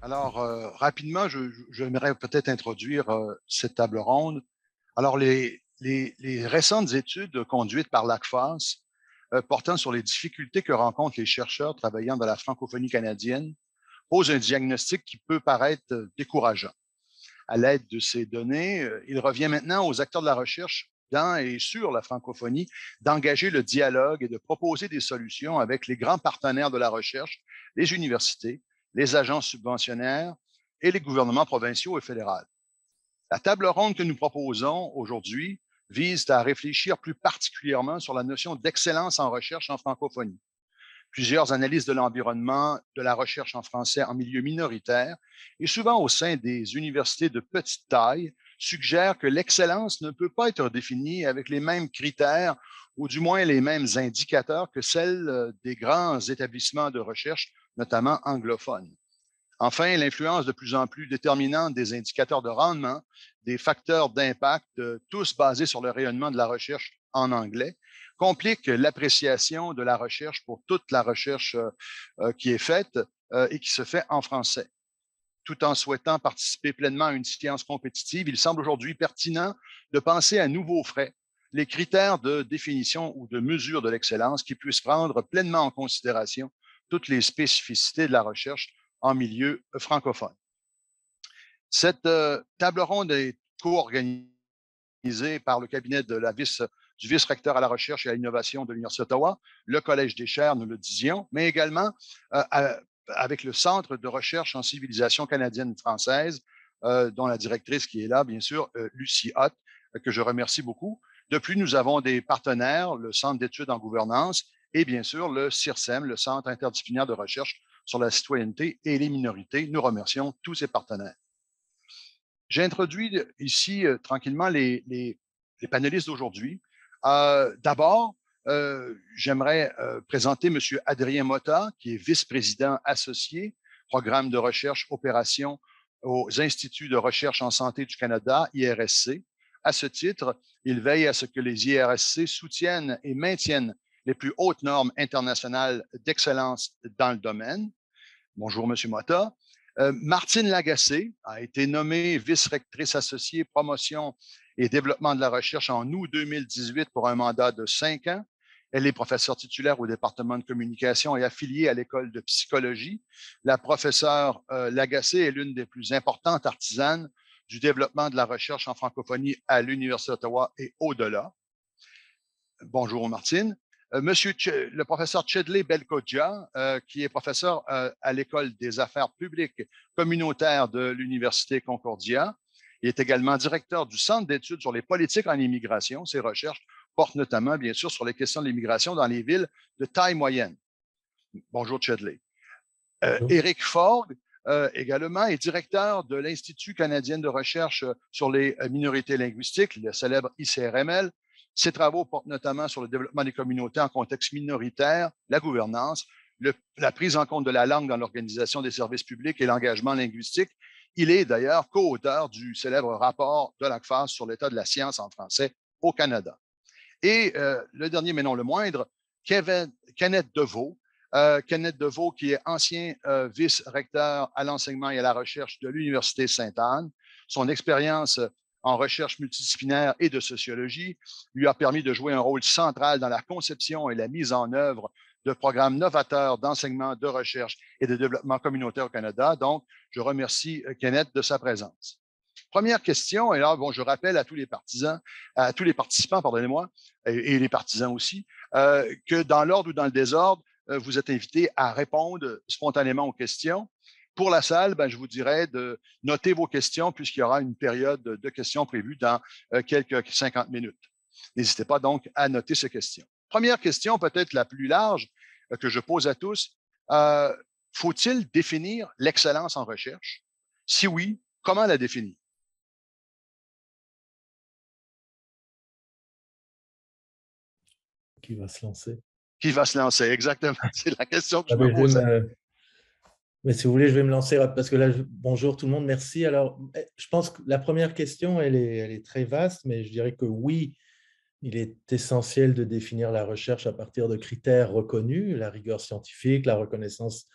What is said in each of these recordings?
Alors, rapidement, j'aimerais peut-être introduire cette table ronde. Alors, les récentes études conduites par l'ACFAS portant sur les difficultés que rencontrent les chercheurs travaillant dans la francophonie canadienne posent un diagnostic qui peut paraître décourageant. À l'aide de ces données, il revient maintenant aux acteurs de la recherche dans et sur la francophonie d'engager le dialogue et de proposer des solutions avec les grands partenaires de la recherche, les universités, les agences subventionnaires et les gouvernements provinciaux et fédéraux. La table ronde que nous proposons aujourd'hui vise à réfléchir plus particulièrement sur la notion d'excellence en recherche en francophonie. Plusieurs analyses de l'environnement de la recherche en français en milieu minoritaire et souvent au sein des universités de petite taille suggèrent que l'excellence ne peut pas être définie avec les mêmes critères ou du moins les mêmes indicateurs que celles des grands établissements de recherche, notamment anglophones. Enfin, l'influence de plus en plus déterminante des indicateurs de rendement, des facteurs d'impact, tous basés sur le rayonnement de la recherche en anglais, complique l'appréciation de la recherche pour toute la recherche qui est faite et qui se fait en français. Tout en souhaitant participer pleinement à une science compétitive, il semble aujourd'hui pertinent de penser à nouveaux frais les critères de définition ou de mesure de l'excellence qui puissent prendre pleinement en considération toutes les spécificités de la recherche en milieu francophone. Cette table ronde est co-organisée par le cabinet de du vice-recteur à la recherche et à l'innovation de l'Université d'Ottawa, le Collège des chaires, nous le disions, mais également avec le Centre de recherche en civilisation canadienne-française, dont la directrice qui est là, bien sûr, Lucie Hott, que je remercie beaucoup. De plus, nous avons des partenaires, le Centre d'études en gouvernance et bien sûr le CIRSEM, le Centre interdisciplinaire de recherche sur la citoyenneté et les minorités. Nous remercions tous ces partenaires. J'ai introduit ici tranquillement les panélistes d'aujourd'hui. D'abord, j'aimerais présenter M. Adrien Motta, qui est vice-président associé, programme de recherche opération aux Instituts de recherche en santé du Canada, IRSC. À ce titre, il veille à ce que les IRSC soutiennent et maintiennent les plus hautes normes internationales d'excellence dans le domaine. Bonjour, M. Motta. Martine Lagacé a été nommée vice-rectrice associée promotion et développement de la recherche en août 2018 pour un mandat de 5 ans. Elle est professeure titulaire au département de communication et affiliée à l'école de psychologie. La professeure Lagacé est l'une des plus importantes artisanes du développement de la recherche en francophonie à l'Université d'Ottawa et au-delà. Bonjour, Martine. Le professeur Chedley Belkodja, qui est professeur à l'École des affaires publiques communautaires de l'Université Concordia. Il est également directeur du Centre d'études sur les politiques en immigration. Ses recherches portent notamment, bien sûr, sur les questions de l'immigration dans les villes de taille moyenne. Bonjour, Chedley. Éric Forgue, également, est directeur de l'Institut canadien de recherche sur les minorités linguistiques, le célèbre ICRML. Ses travaux portent notamment sur le développement des communautés en contexte minoritaire, la gouvernance, la prise en compte de la langue dans l'organisation des services publics et l'engagement linguistique. Il est d'ailleurs co-auteur du célèbre rapport de l'ACFAS sur l'état de la science en français au Canada. Et le dernier, mais non le moindre, Kenneth Deveau. Kenneth Deveau, qui est ancien vice-recteur à l'enseignement et à la recherche de l'Université Sainte-Anne. Son expérience en recherche multidisciplinaire et de sociologie lui a permis de jouer un rôle central dans la conception et la mise en œuvre de programmes novateurs d'enseignement, de recherche et de développement communautaire au Canada. Donc, je remercie Kenneth de sa présence. Première question, et là, bon, je rappelle à tous les partisans, à tous les participants, pardonnez-moi, et les partisans aussi, que dans l'ordre ou dans le désordre, vous êtes invités à répondre spontanément aux questions. Pour la salle, je vous dirais de noter vos questions puisqu'il y aura une période de questions prévue dans quelques 50 minutes. N'hésitez pas donc à noter ces questions. Première question, peut-être la plus large que je pose à tous. Faut-il définir l'excellence en recherche? Si oui, comment la définir? Qui va se lancer? Qui va se lancer, exactement. C'est la question que je me posais. Mais si vous voulez, je vais me lancer parce que là, bonjour tout le monde, merci. Alors, je pense que la première question, elle est très vaste, mais je dirais que oui, il est essentiel de définir la recherche à partir de critères reconnus, la rigueur scientifique, la reconnaissance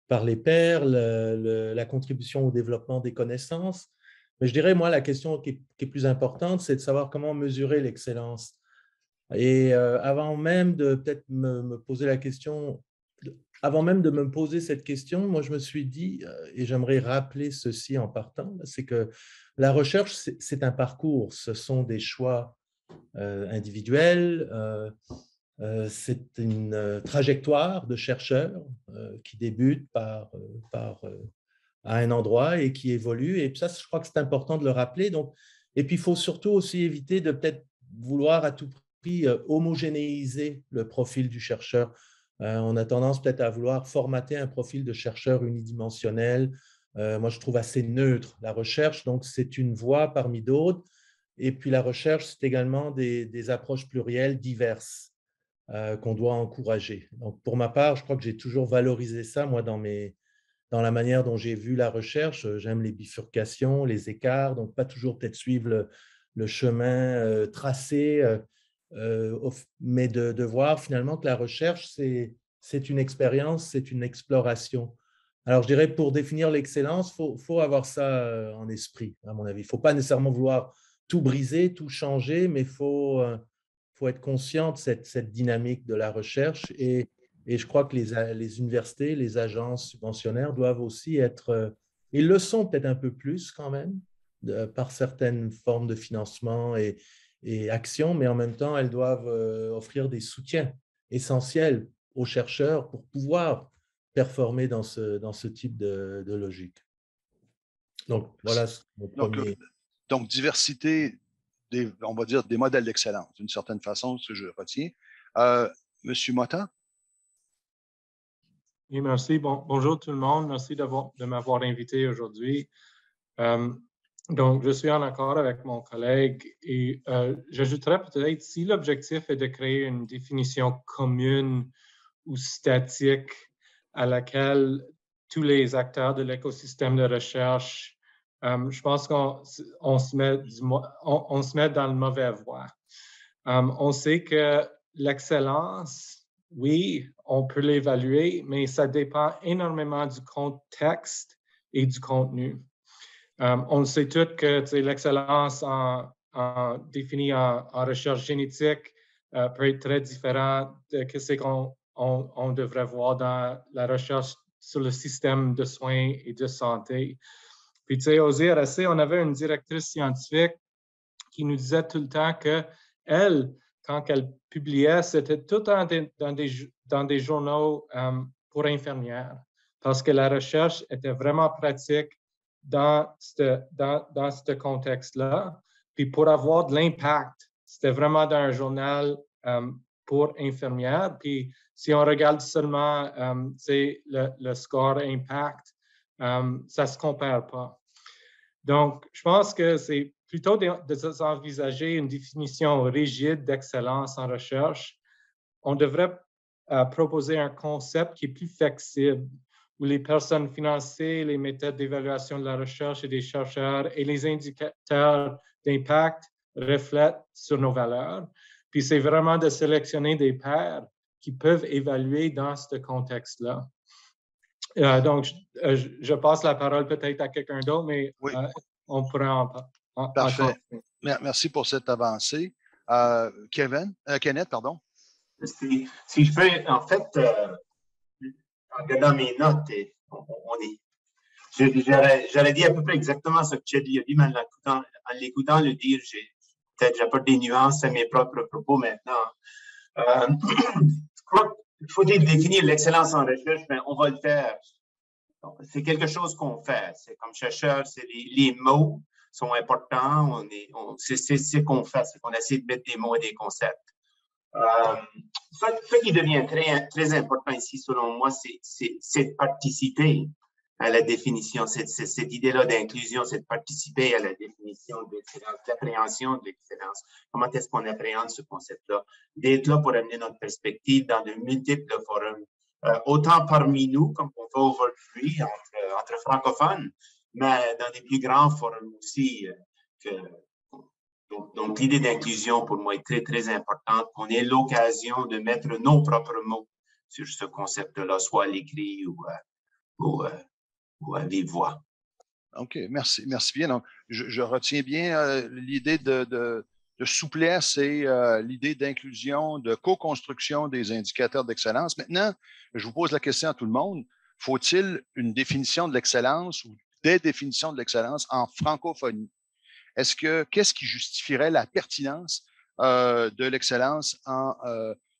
par les pairs, la contribution au développement des connaissances. Mais je dirais, moi, la question qui est plus importante, c'est de savoir comment mesurer l'excellence. Et avant même de peut-être me poser la question, avant même de me poser cette question, moi, je me suis dit, et j'aimerais rappeler ceci en partant, c'est que la recherche, c'est un parcours, ce sont des choix individuels, c'est une trajectoire de chercheurs qui débute à un endroit et qui évolue. Et ça, je crois que c'est important de le rappeler. Donc, et puis, il faut surtout aussi éviter de peut-être vouloir à tout prix homogénéiser le profil du chercheur. On a tendance peut-être à vouloir formater un profil de chercheur unidimensionnel. Moi, je trouve assez neutre la recherche. Donc, c'est une voie parmi d'autres. Et puis, la recherche, c'est également des approches plurielles diverses qu'on doit encourager. Donc, pour ma part, je crois que j'ai toujours valorisé ça, moi, dans la manière dont j'ai vu la recherche. J'aime les bifurcations, les écarts, donc pas toujours peut-être suivre le chemin tracé, mais de voir finalement que la recherche, c'est une expérience, c'est une exploration. Alors, je dirais, pour définir l'excellence, faut avoir ça en esprit, à mon avis. Il ne faut pas nécessairement vouloir tout briser, tout changer, mais faut être conscient de cette dynamique de la recherche et je crois que les universités, les agences subventionnaires doivent aussi être, ils le sont peut-être un peu plus quand même, par certaines formes de financement et actions, mais en même temps, elles doivent offrir des soutiens essentiels aux chercheurs pour pouvoir performer dans ce type de logique. Donc, voilà mon Donc, premier. donc diversité, on va dire, des modèles d'excellence, d'une certaine façon, ce que je retiens. Euh, Monsieur Motta? Oui, merci. Bonjour tout le monde. Merci de m'avoir invité aujourd'hui. Euh, donc, je suis en accord avec mon collègue et j'ajouterais peut-être si l'objectif est de créer une définition commune ou statique à laquelle tous les acteurs de l'écosystème de recherche, je pense qu'on se met dans le mauvais voie. On sait que l'excellence, oui, on peut l'évaluer, mais ça dépend énormément du contexte et du contenu. On sait tous que l'excellence définie en recherche génétique peut être très différente de ce qu'on devrait voir dans la recherche sur le système de soins et de santé. Puis, tu sais, aux IRSC, on avait une directrice scientifique qui nous disait tout le temps qu'elle, quand elle publiait, c'était tout dans des journaux pour infirmières, parce que la recherche était vraiment pratique dans ce contexte-là. Puis pour avoir de l'impact, c'était vraiment dans un journal pour infirmières. Puis si on regarde seulement le score impact, ça ne se compare pas. Donc, je pense que c'est plutôt d'envisager une définition rigide d'excellence en recherche. On devrait proposer un concept qui est plus flexible, où les personnes financées, les méthodes d'évaluation de la recherche et des chercheurs et les indicateurs d'impact reflètent sur nos valeurs. Puis c'est vraiment de sélectionner des pairs qui peuvent évaluer dans ce contexte-là. Donc, je passe la parole peut-être à quelqu'un d'autre, mais Oui. On pourrait en Parfait. Merci pour cette avancée. Kenneth, pardon. Si je peux, en fait, en regardant mes notes, j'aurais dit à peu près exactement ce que tu as dit, mais en l'écoutant le dire, peut-être j'apporte des nuances à mes propres propos maintenant. Je crois qu'il faut définir l'excellence en recherche, mais on va le faire. C'est quelque chose qu'on fait. C'est comme chercheur, c'est les mots sont importants. C'est ce qu'on fait, c'est qu'on essaie de mettre des mots et des concepts. Ce qui devient très, très important ici, selon moi, c'est de participer à la définition, cette idée-là d'inclusion, c'est de participer à la définition de l'excellence, l'appréhension de l'excellence. Comment est-ce qu'on appréhende ce concept-là? D'être là pour amener notre perspective dans de multiples forums autant parmi nous, comme on fait aujourd'hui, entre francophones, mais dans des plus grands forums aussi. Donc, l'idée d'inclusion, pour moi, est très, très importante. On ait l'occasion de mettre nos propres mots sur ce concept-là, soit à l'écrit ou à vive voix. OK, merci bien. Donc, je retiens bien l'idée de souplesse et l'idée d'inclusion, de co-construction des indicateurs d'excellence. Maintenant, je vous pose la question à tout le monde. Faut-il une définition de l'excellence ou des définitions de l'excellence en francophonie? Qu'est-ce qui justifierait la pertinence de l'excellence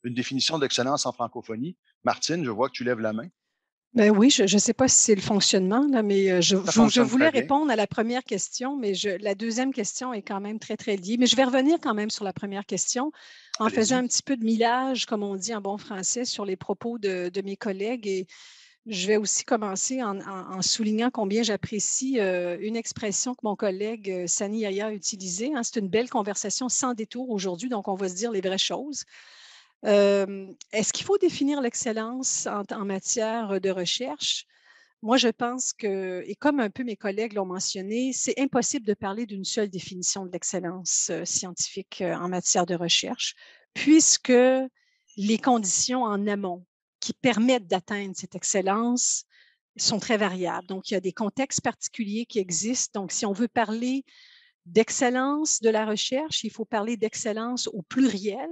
une définition de l'excellence en francophonie? Martine, je vois que tu lèves la main. Ben oui, je ne sais pas si c'est le fonctionnement, là, mais je voulais très bien. répondre à la première question, mais la deuxième question est quand même très, très liée. Mais je vais revenir quand même sur la première question en faisant un petit peu de millage, comme on dit en bon français, sur les propos de mes collègues. Et je vais aussi commencer en soulignant combien j'apprécie une expression que mon collègue Sani Yaya a utilisée. Hein. C'est une belle conversation sans détour aujourd'hui, donc on va se dire les vraies choses. Est-ce qu'il faut définir l'excellence en matière de recherche? Moi, je pense que, et comme un peu mes collègues l'ont mentionné, c'est impossible de parler d'une seule définition de l'excellence scientifique en matière de recherche, puisque les conditions en amont qui permettent d'atteindre cette excellence sont très variables. Donc, il y a des contextes particuliers qui existent. Donc, si on veut parler d'excellence de la recherche, il faut parler d'excellence au pluriel,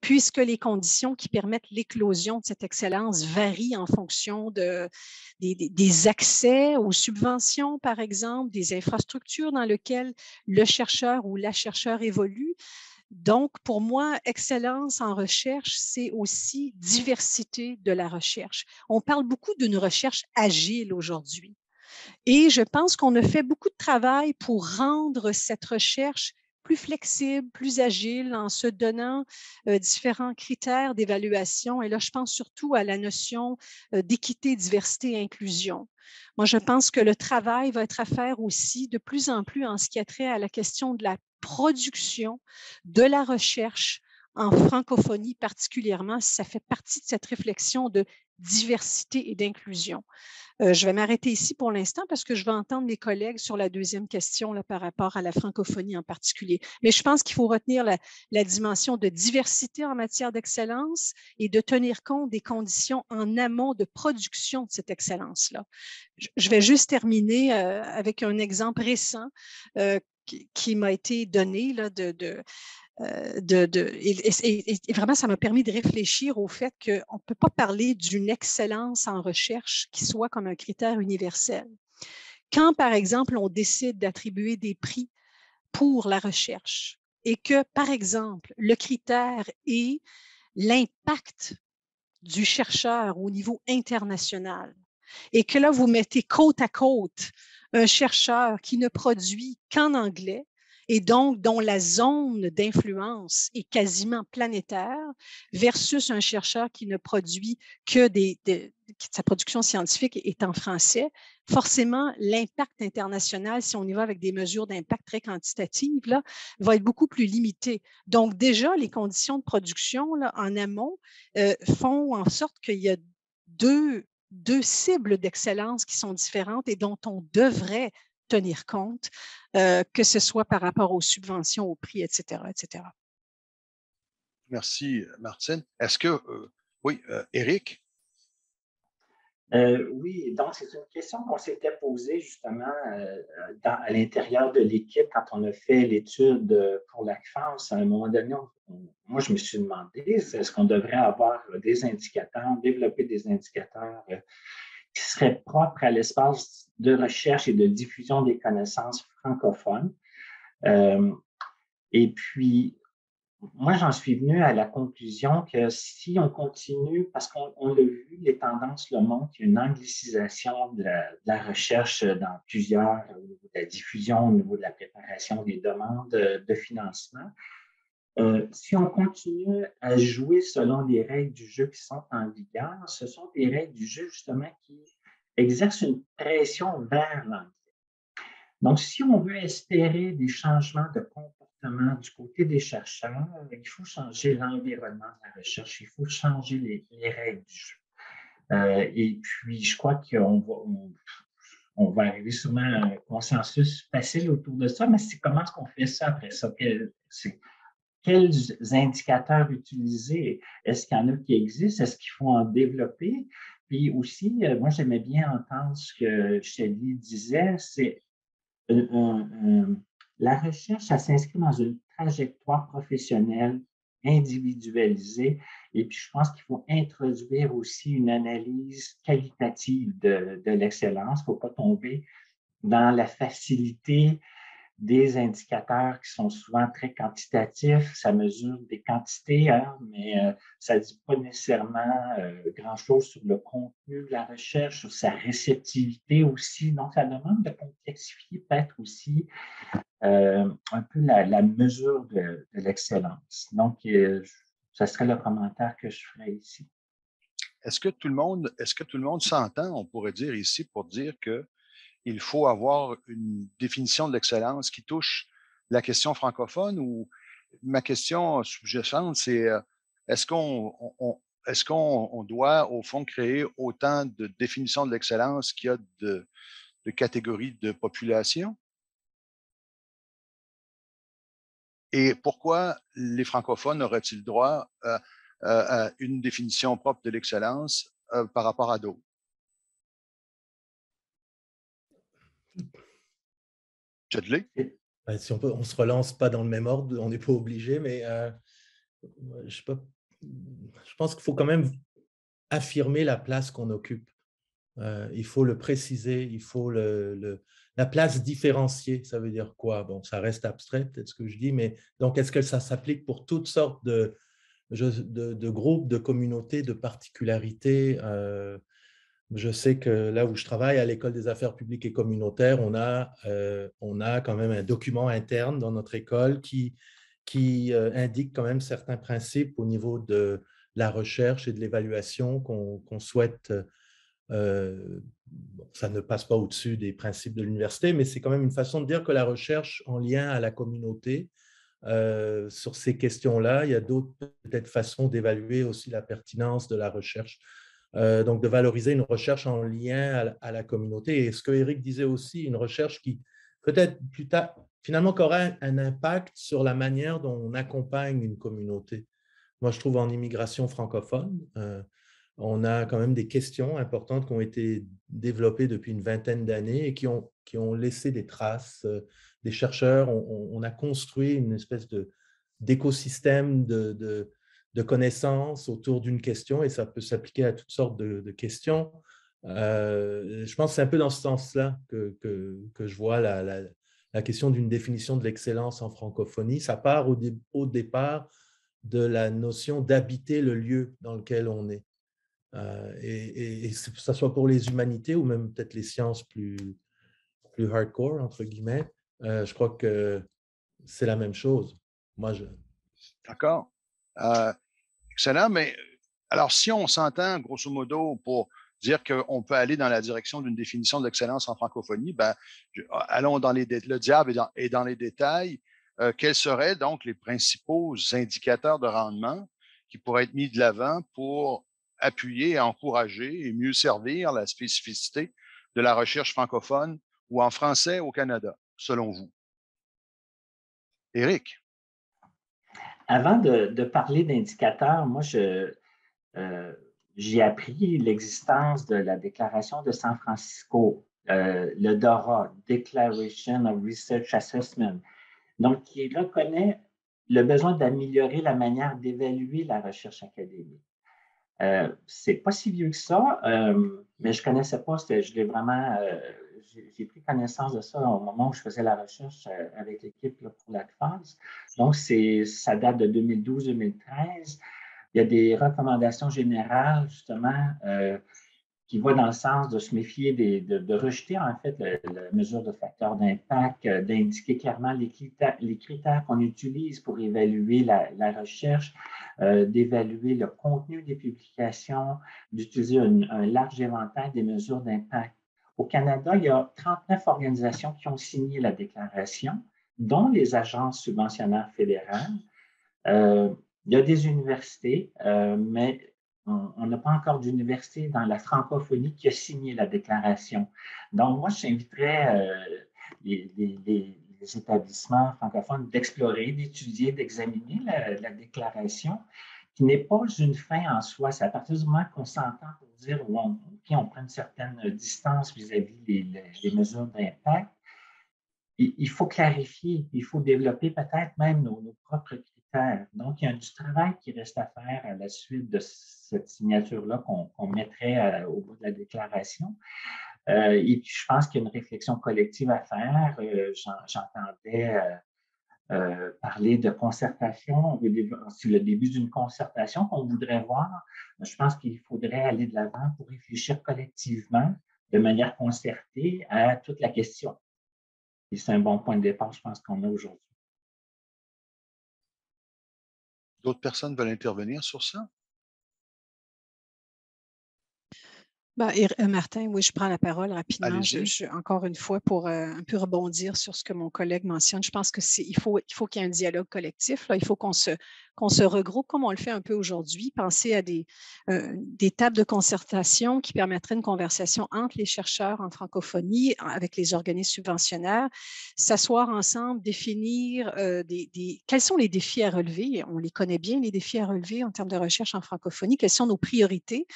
puisque les conditions qui permettent l'éclosion de cette excellence varient en fonction des accès aux subventions, par exemple, des infrastructures dans lesquelles le chercheur ou la chercheure évolue. Donc, pour moi, excellence en recherche, c'est aussi diversité de la recherche. On parle beaucoup d'une recherche agile aujourd'hui. Et je pense qu'on a fait beaucoup de travail pour rendre cette recherche plus flexible, plus agile, en se donnant différents critères d'évaluation. Et là, je pense surtout à la notion d'équité, diversité et inclusion. Moi, je pense que le travail va être à faire aussi de plus en plus en ce qui a trait à la question de la production de la recherche en francophonie particulièrement, si ça fait partie de cette réflexion de diversité et d'inclusion. Je vais m'arrêter ici pour l'instant parce que je vais entendre mes collègues sur la deuxième question là, par rapport à la francophonie en particulier. Mais je pense qu'il faut retenir la dimension de diversité en matière d'excellence et de tenir compte des conditions en amont de production de cette excellence-là. Je vais juste terminer avec un exemple récent qui m'a été donné là, et vraiment, ça m'a permis de réfléchir au fait qu'on ne peut pas parler d'une excellence en recherche qui soit comme un critère universel. Quand, par exemple, on décide d'attribuer des prix pour la recherche et que, par exemple, le critère est l'impact du chercheur au niveau international et que là, vous mettez côte à côte un chercheur qui ne produit qu'en anglais et donc dont la zone d'influence est quasiment planétaire versus un chercheur qui ne produit que sa production scientifique est en français, forcément, l'impact international, si on y va avec des mesures d'impact très quantitatives, là, va être beaucoup plus limité. Donc, déjà, les conditions de production là, en amont font en sorte qu'il y a deux cibles d'excellence qui sont différentes et dont on devrait tenir compte, que ce soit par rapport aux subventions, aux prix, etc., etc. Merci, Martine. Est-ce que, oui, Éric? Oui, donc c'est une question qu'on s'était posée justement à l'intérieur de l'équipe quand on a fait l'étude pour la CFAS. À un moment donné, moi, je me suis demandé, est-ce qu'on devrait avoir des indicateurs, développer des indicateurs qui seraient propres à l'espace de recherche et de diffusion des connaissances francophones. Et puis, moi, j'en suis venu à la conclusion que si on continue, parce qu'on l'a vu, les tendances le montrent, il y a une anglicisation de la recherche dans plusieurs, au niveau de la diffusion, au niveau de la préparation des demandes de financement. Si on continue à jouer selon les règles du jeu qui sont en vigueur, ce sont des règles du jeu justement qui exercent une pression vers l'anglais. Donc, si on veut espérer des changements de comportement du côté des chercheurs, il faut changer l'environnement de la recherche, il faut changer les règles du jeu. Et puis, je crois on va arriver sûrement à un consensus facile autour de ça, mais c'est comment est-ce qu'on fait ça après ça? Quels indicateurs utiliser? Est-ce qu'il y en a qui existent? Est-ce qu'il faut en développer? Puis aussi, moi, j'aimais bien entendre ce que Shelley disait, c'est la recherche, ça s'inscrit dans une trajectoire professionnelle individualisée. Et puis, je pense qu'il faut introduire aussi une analyse qualitative de l'excellence. Il ne faut pas tomber dans la facilité des indicateurs qui sont souvent très quantitatifs. Ça mesure des quantités, hein, mais ça ne dit pas nécessairement grand-chose sur le contenu de la recherche, sur sa réceptivité aussi. Donc, ça demande de complexifier peut-être aussi un peu la mesure de l'excellence. Donc, ça serait le commentaire que je ferais ici. Est-ce que tout le monde s'entend, on pourrait dire ici, pour dire qu'il faut avoir une définition de l'excellence qui touche la question francophone? Ou ma question sous-jacente, c'est est-ce qu'on doit, au fond, créer autant de définitions de l'excellence qu'il y a de catégories de population? Et pourquoi les francophones auraient-ils droit à une définition propre de l'excellence par rapport à d'autres? Chadley? Si on ne se relance pas dans le même ordre, on n'est pas obligé, mais je pense qu'il faut quand même affirmer la place qu'on occupe. Il faut le préciser, il faut la place différenciée. Ça veut dire quoi? Bon, ça reste abstrait, peut-être ce que je dis, mais donc est-ce que ça s'applique pour toutes sortes de groupes, de communautés, de particularités? Je sais que là où je travaille, à l'École des affaires publiques et communautaires, on a quand même un document interne dans notre école qui indique quand même certains principes au niveau de la recherche et de l'évaluation qu'on souhaite. Ça ne passe pas au-dessus des principes de l'université, mais c'est quand même une façon de dire que la recherche en lien à la communauté, sur ces questions-là, il y a d'autres peut-être façons d'évaluer aussi la pertinence de la recherche. Donc, de valoriser une recherche en lien à la communauté. Et ce que Éric disait aussi, une recherche qui peut-être plus tard, finalement, qui aura un impact sur la manière dont on accompagne une communauté. Moi, je trouve en immigration francophone, on a quand même des questions importantes qui ont été développées depuis une vingtaine d'années et qui ont laissé des traces. Des chercheurs, on a construit une espèce d'écosystème de connaissances autour d'une question et ça peut s'appliquer à toutes sortes de questions. Je pense que c'est un peu dans ce sens-là que je vois la question d'une définition de l'excellence en francophonie. Ça part au départ de la notion d'habiter le lieu dans lequel on est. Et que ce soit pour les humanités ou même peut-être les sciences plus hardcore, entre guillemets, je crois que c'est la même chose. D'accord. Excellent, mais alors si on s'entend grosso modo pour dire qu'on peut aller dans la direction d'une définition de l'excellence en francophonie, ben, allons dans le diable est dans les détails. Quels seraient donc les principaux indicateurs de rendement qui pourraient être mis de l'avant pour appuyer, encourager et mieux servir la spécificité de la recherche francophone ou en français au Canada, selon vous? Éric? Avant de parler d'indicateurs, moi, j'ai appris l'existence de la Déclaration de San Francisco, le DORA, Declaration of Research Assessment, donc qui reconnaît le besoin d'améliorer la manière d'évaluer la recherche académique. C'est pas si vieux que ça, mais je connaissais pas, je l'ai vraiment, j'ai pris connaissance de ça au moment où je faisais la recherche avec l'équipe pour la CFAS. Donc, ça date de 2012-2013. Il y a des recommandations générales, justement, qui vont dans le sens de se méfier, de rejeter, en fait, la mesure de facteur d'impact, d'indiquer clairement les critères qu'on utilise pour évaluer la recherche, d'évaluer le contenu des publications, d'utiliser un large éventail des mesures d'impact. Au Canada, il y a 39 organisations qui ont signé la déclaration, dont les agences subventionnaires fédérales. Il y a des universités, mais on n'a pas encore d'université dans la francophonie qui a signé la déclaration. Donc, moi, j'inviterais les établissements francophones d'explorer, d'étudier, d'examiner la déclaration, qui n'est pas une fin en soi. C'est à partir du moment qu'on s'entend pour dire on prend une certaine distance vis-à-vis les mesures d'impact. Il faut clarifier, il faut développer peut-être même nos propres critères. Donc, il y a du travail qui reste à faire à la suite de cette signature-là qu'on mettrait au bout de la déclaration. Et puis, je pense qu'il y a une réflexion collective à faire. J'entendais parler de concertation. C'est le début d'une concertation qu'on voudrait voir. Je pense qu'il faudrait aller de l'avant pour réfléchir collectivement, de manière concertée, à toute la question. Et c'est un bon point de départ, je pense, qu'on a aujourd'hui. D'autres personnes veulent intervenir sur ça? Martin, oui, je prends la parole rapidement. Encore une fois, pour un peu rebondir sur ce que mon collègue mentionne, je pense qu'il faut qu'il y ait un dialogue collectif. Là. Il faut qu'on se regroupe comme on le fait un peu aujourd'hui, penser à des tables de concertation qui permettraient une conversation entre les chercheurs en francophonie, avec les organismes subventionnaires, s'asseoir ensemble, définir quels sont les défis à relever. On les connaît bien, les défis à relever en termes de recherche en francophonie, quelles sont nos priorités.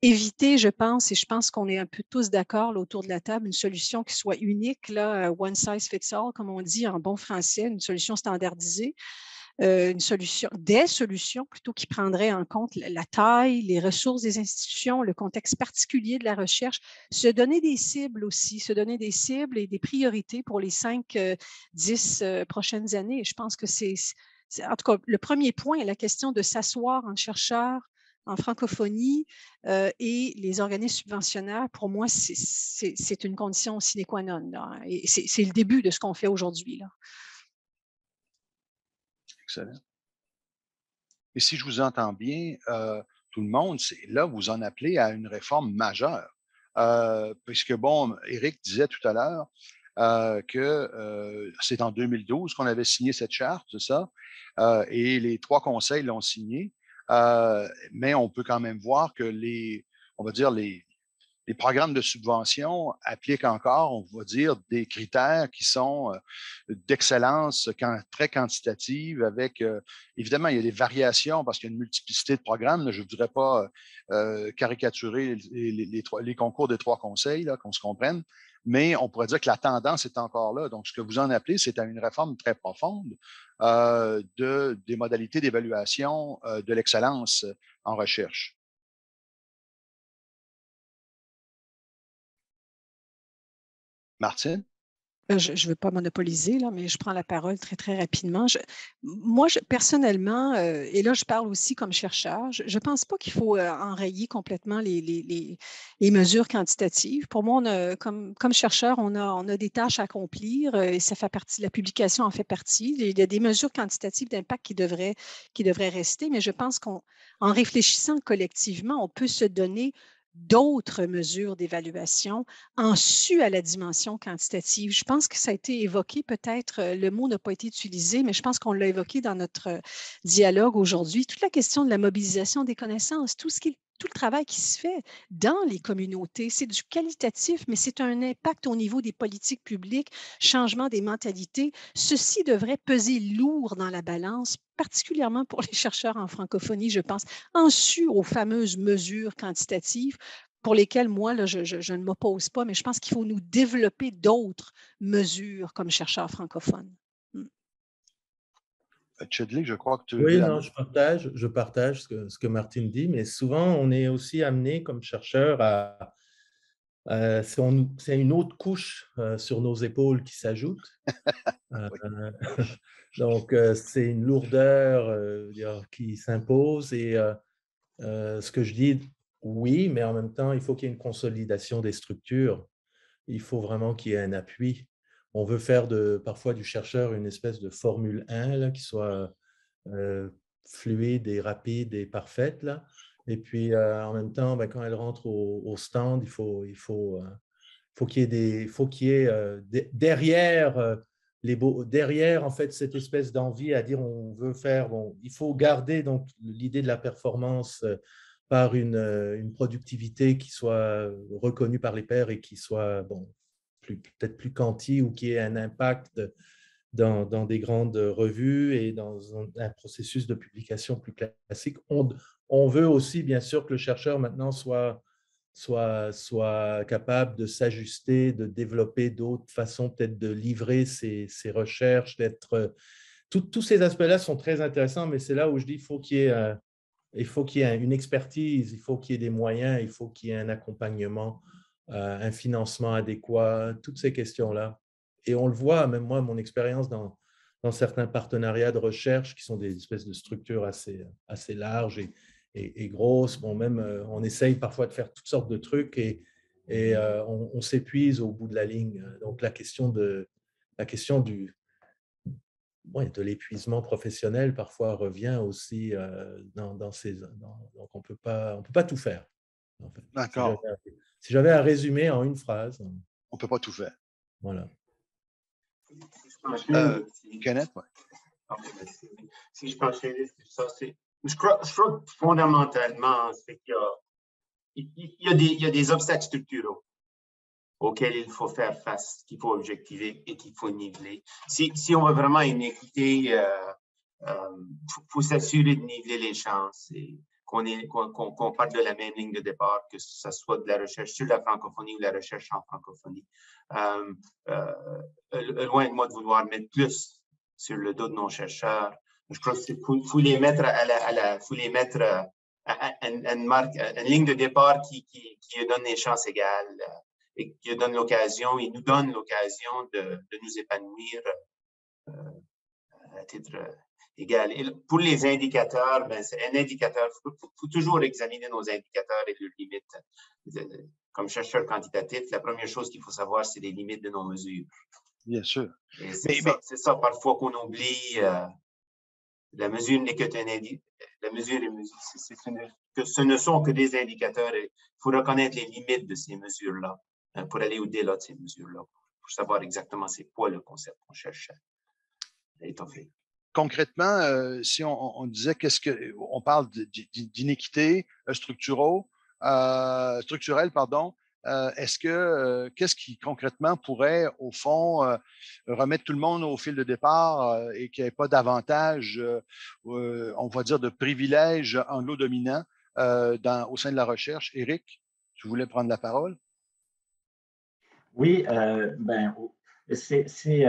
Éviter, je pense, et je pense qu'on est un peu tous d'accord autour de la table, une solution qui soit unique, là, one size fits all, comme on dit en bon français, une solution standardisée, des solutions plutôt qui prendraient en compte la taille, les ressources des institutions, le contexte particulier de la recherche, se donner des cibles aussi, se donner des cibles et des priorités pour les 5-10 prochaines années. Et je pense que c'est, en tout cas, le premier point est la question de s'asseoir en chercheur en francophonie et les organismes subventionnaires, pour moi, c'est une condition sine qua non. Là. Et c'est le début de ce qu'on fait aujourd'hui. Là. Excellent. Et si je vous entends bien, tout le monde, là, vous en appelez à une réforme majeure. Puisque, bon, Éric disait tout à l'heure que c'est en 2012 qu'on avait signé cette charte, c'est ça? Et les 3 conseils l'ont signée. Mais on peut quand même voir que les programmes de subvention appliquent encore, on va dire, des critères qui sont d'excellence très quantitative avec, évidemment, il y a des variations parce qu'il y a une multiplicité de programmes. Là, je ne voudrais pas caricaturer les concours des 3 conseils, là, qu'on se comprenne, mais on pourrait dire que la tendance est encore là. Donc, ce que vous en appelez, c'est à une réforme très profonde des modalités d'évaluation de l'excellence en recherche. Martine? Je ne veux pas monopoliser, là, mais je prends la parole très, très rapidement. Moi, personnellement, et là, je parle aussi comme chercheur, je ne pense pas qu'il faut enrayer complètement les mesures quantitatives. Pour moi, comme chercheur, on a des tâches à accomplir et ça fait partie, la publication en fait partie. Il y a des mesures quantitatives d'impact qui devraient rester, mais je pense qu'en réfléchissant collectivement, on peut se donner d'autres mesures d'évaluation en su à la dimension quantitative. Je pense que ça a été évoqué, peut-être le mot n'a pas été utilisé, mais je pense qu'on l'a évoqué dans notre dialogue aujourd'hui. Toute la question de la mobilisation des connaissances, tout le travail qui se fait dans les communautés, c'est du qualitatif, mais c'est un impact au niveau des politiques publiques, changement des mentalités. Ceci devrait peser lourd dans la balance, particulièrement pour les chercheurs en francophonie, je pense, en su aux fameuses mesures quantitatives pour lesquelles, moi, là, je ne m'oppose pas, mais je pense qu'il faut nous développer d'autres mesures comme chercheurs francophones. Chedley, je crois que tu... Oui, non, je partage ce que Martine dit, mais souvent, on est aussi amené comme chercheur à c'est une autre couche sur nos épaules qui s'ajoute. Donc, c'est une lourdeur qui s'impose et ce que je dis, oui, mais en même temps, il faut qu'il y ait une consolidation des structures. Il faut vraiment qu'il y ait un appui. On veut faire parfois du chercheur une espèce de Formule 1 là, qui soit fluide et rapide et parfaite. Là. Et puis, en même temps, quand elle rentre au stand, il faut qu'il y ait derrière en fait cette espèce d'envie à dire on veut faire. Bon, il faut garder donc l'idée de la performance par une productivité qui soit reconnue par les pairs et qui soit peut-être plus quanti ou qui ait un impact dans des grandes revues et dans un processus de publication plus classique. On veut aussi, bien sûr, que le chercheur maintenant soit capable de s'ajuster, de développer d'autres façons peut-être de livrer ses recherches, tous ces aspects-là sont très intéressants, mais c'est là où je dis il faut qu'il y ait une expertise, il faut qu'il y ait des moyens, il faut qu'il y ait un accompagnement, un financement adéquat, toutes ces questions-là. Et on le voit, même moi, mon expérience dans certains partenariats de recherche qui sont des espèces de structures assez larges et grosses. Même, on essaye parfois de faire toutes sortes de trucs et on s'épuise au bout de la ligne. Donc, la question de l'épuisement professionnel parfois revient aussi dans ces… donc, on peut pas tout faire. En fait. D'accord. Si j'avais à résumer en une phrase. On ne peut pas tout faire. Voilà. Kenneth, oui. Si je peux enchaîner sur ça, je crois fondamentalement, c'est qu'il y a des obstacles structuraux auxquels il faut faire face, qu'il faut objectiver et qu'il faut niveler. Si on veut vraiment une équité, faut s'assurer de niveler les chances et qu'on parte de la même ligne de départ, que ce soit de la recherche sur la francophonie ou la recherche en francophonie. Loin de moi de vouloir mettre plus sur le dos de nos chercheurs. Je crois qu'il faut les mettre à une ligne de départ qui donne les chances égales et qui donne l'occasion, il nous donne l'occasion de nous épanouir à titre égal. Et pour les indicateurs, c'est un indicateur. Il faut toujours examiner nos indicateurs et leurs limites. Comme chercheur quantitatif, la première chose qu'il faut savoir, c'est les limites de nos mesures. Bien sûr. C'est ça parfois qu'on oublie. La mesure n'est qu'un indicateur. La mesure que ce ne sont que des indicateurs. Il faut reconnaître les limites de ces mesures-là pour aller au-delà de ces mesures-là, pour savoir exactement c'est quoi le concept qu'on cherche à étoffer. Concrètement, si on disait on parle d'inéquité structurelle, pardon, qu'est-ce qui concrètement pourrait, au fond, remettre tout le monde au fil de départ et qu'il n'y ait pas davantage, on va dire, de privilèges anglo-dominants au sein de la recherche? Éric, tu voulais prendre la parole? Oui, c'est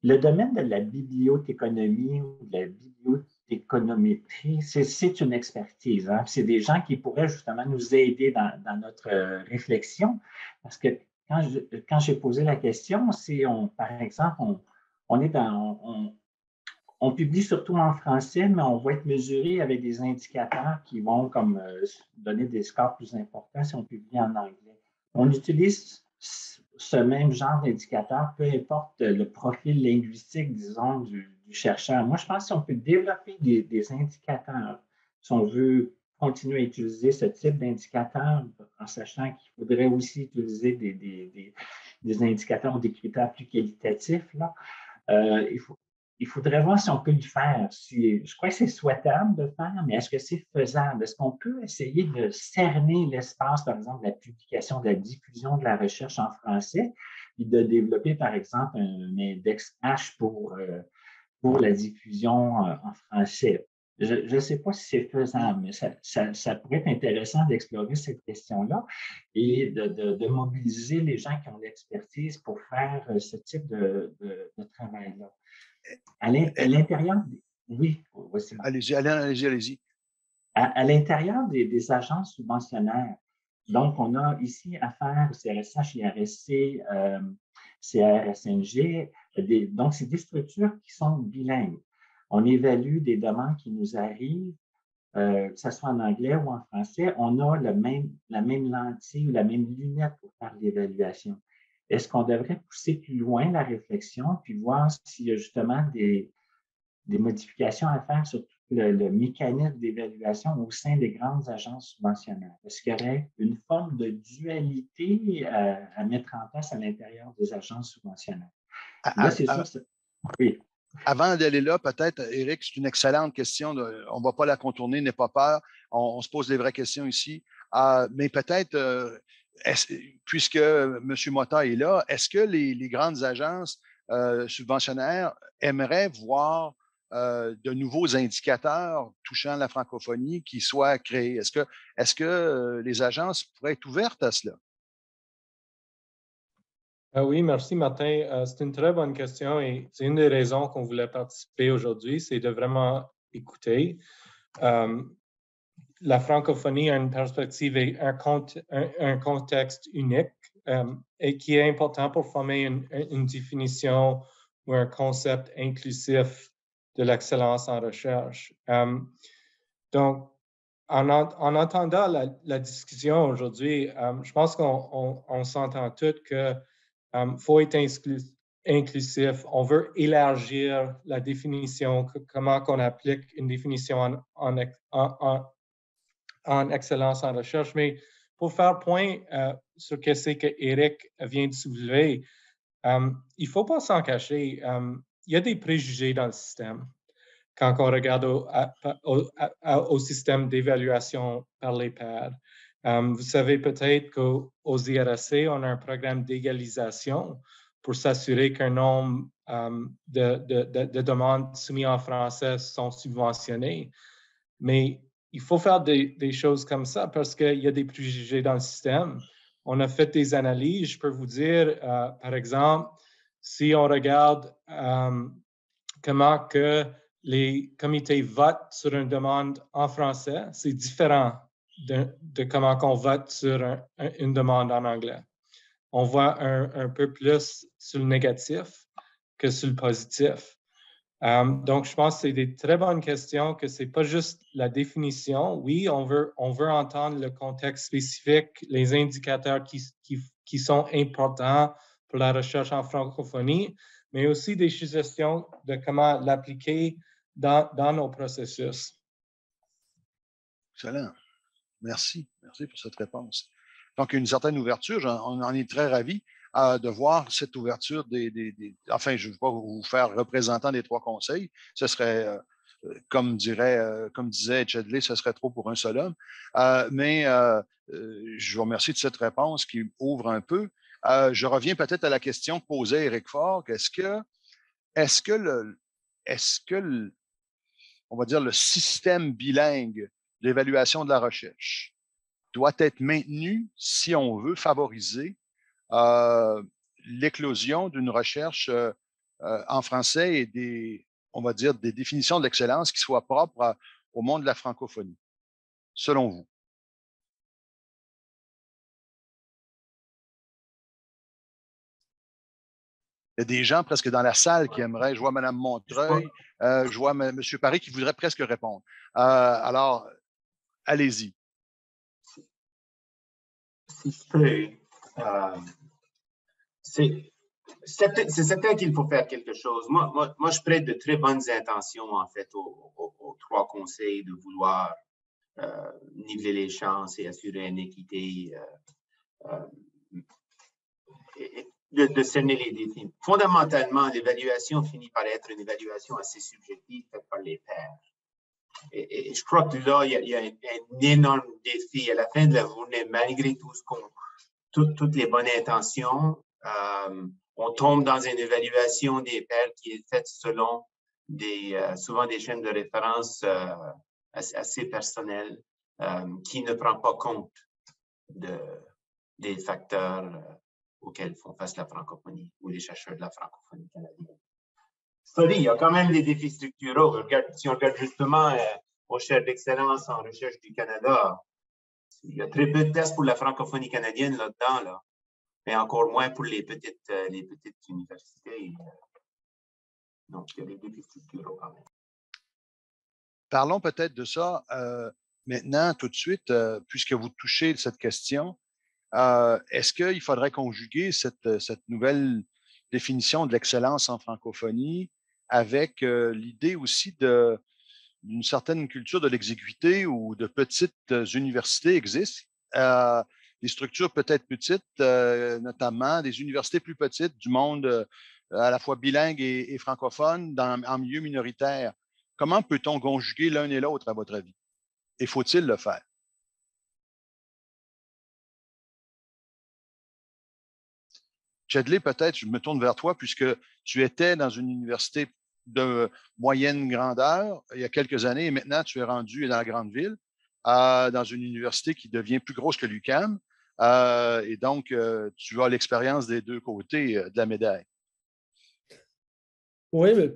le domaine de la bibliothéconomie ou de la bibliothéconométrie, c'est une expertise. Hein? C'est des gens qui pourraient justement nous aider dans notre réflexion. Parce que quand j'ai posé la question, par exemple, on publie surtout en français, mais on va être mesuré avec des indicateurs qui vont comme donner des scores plus importants si on publie en anglais. On utilise ce même genre d'indicateur, peu importe le profil linguistique, disons, du chercheur. Moi, je pense qu'on peut développer des indicateurs si on veut continuer à utiliser ce type d'indicateur, en sachant qu'il faudrait aussi utiliser des indicateurs ou des critères plus qualitatifs. Là. Il faudrait voir si on peut le faire. Je crois que c'est souhaitable de le faire, mais est-ce que c'est faisable? Est-ce qu'on peut essayer de cerner l'espace, par exemple, de la publication, de la diffusion de la recherche en français, et de développer, par exemple, un index H pour la diffusion en français? Je ne sais pas si c'est faisable, mais ça pourrait être intéressant d'explorer cette question-là et de mobiliser les gens qui ont l'expertise pour faire ce type de travail-là. À l'intérieur, oui, allez-y. À l'intérieur des agences subventionnaires, donc on a ici affaire au CRSH, IRSC, CRSNG, donc c'est des structures qui sont bilingues. On évalue des demandes qui nous arrivent, que ce soit en anglais ou en français, on a la même lentille ou la même lunette pour faire l'évaluation. Est-ce qu'on devrait pousser plus loin la réflexion puis voir s'il y a justement des modifications à faire sur tout le mécanisme d'évaluation au sein des grandes agences subventionnaires? Est-ce qu'il y aurait une forme de dualité à mettre en place à l'intérieur des agences subventionnaires? Là, c'est sûr. Oui. avant d'aller là, peut-être, Éric, c'est une excellente question. On ne va pas la contourner, n'aie pas peur. On se pose des vraies questions ici. Mais peut-être, puisque M. Motta est là, est-ce que les grandes agences subventionnaires aimeraient voir de nouveaux indicateurs touchant la francophonie qui soient créés? Est-ce que les agences pourraient être ouvertes à cela? Oui, merci Martin. C'est une très bonne question et c'est une des raisons qu'on voulait participer aujourd'hui, c'est de vraiment écouter. La francophonie a une perspective et un contexte unique et qui est important pour former une définition ou un concept inclusif de l'excellence en recherche. Donc, en entendant la discussion aujourd'hui, je pense qu'on s'entend tous que faut être inclusif. On veut élargir la définition, comment qu'on applique une définition en excellence en recherche. Mais pour faire point sur ce que c'est que Éric vient de soulever, il ne faut pas s'en cacher. Il y a des préjugés dans le système quand on regarde au système d'évaluation par les pairs. Vous savez peut-être qu'aux IRAC, on a un programme d'égalisation pour s'assurer qu'un nombre de demandes soumises en français sont subventionnées. Mais il faut faire des choses comme ça parce qu'il y a des préjugés dans le système. On a fait des analyses. Je peux vous dire, par exemple, si on regarde comment que les comités votent sur une demande en français, c'est différent de comment on vote sur une demande en anglais. On voit un peu plus sur le négatif que sur le positif. Donc, je pense que c'est des très bonnes questions, que ce n'est pas juste la définition. Oui, on veut entendre le contexte spécifique, les indicateurs qui sont importants pour la recherche en francophonie, mais aussi des suggestions de comment l'appliquer dans nos processus. Excellent. Merci. Merci pour cette réponse. Donc, une certaine ouverture, on en est très ravis de voir cette ouverture enfin, je ne veux pas vous faire représentant des trois conseils. Ce serait, comme disait Chedley, ce serait trop pour un seul homme. Mais je vous remercie de cette réponse qui ouvre un peu. Je reviens peut-être à la question posée à Éric Forgue. Est-ce que on va dire, le système bilingue d'évaluation de la recherche doit être maintenu si on veut favoriser l'éclosion d'une recherche en français et on va dire, des définitions de l'excellence qui soient propres au monde de la francophonie, selon vous? Il y a des gens presque dans la salle qui aimeraient. Je vois Mme Montreuil, je vois M. Paré qui voudrait presque répondre. Alors, allez-y. Si je peux, c'est certain qu'il faut faire quelque chose. Moi, je prête de très bonnes intentions, en fait, aux trois conseils de vouloir niveler les chances et assurer une équité de cerner les défis. Fondamentalement, l'évaluation finit par être une évaluation assez subjective faite par les pairs. Et je crois que là, il y a un énorme défi à la fin de la journée, malgré toutes les bonnes intentions. On tombe dans une évaluation des pairs qui est faite selon souvent des chaînes de référence assez personnelles qui ne prend pas compte des facteurs auxquels font face la francophonie ou les chercheurs de la francophonie canadienne. Il y a quand même des défis structuraux. Si on regarde justement aux chaires d'excellence en recherche du Canada, il y a très peu de tests pour la francophonie canadienne là-dedans, là, mais encore moins pour les petites universités. Donc, il y a des défis structuraux quand même. Parlons peut-être de ça maintenant, tout de suite, puisque vous touchez cette question. Est-ce qu'il faudrait conjuguer cette nouvelle définition de l'excellence en francophonie avec l'idée aussi d'une certaine culture de l'exiguïté où de petites universités existent, des structures peut-être petites, notamment des universités plus petites du monde à la fois bilingue et francophone en milieu minoritaire. Comment peut-on conjuguer l'un et l'autre, à votre avis? Et faut-il le faire? Chedley, peut-être, je me tourne vers toi, puisque tu étais dans une université de moyenne grandeur il y a quelques années, et maintenant tu es rendu dans la grande ville, dans une université qui devient plus grosse que l'UQAM. Et donc, tu as l'expérience des deux côtés de la médaille. Oui, mais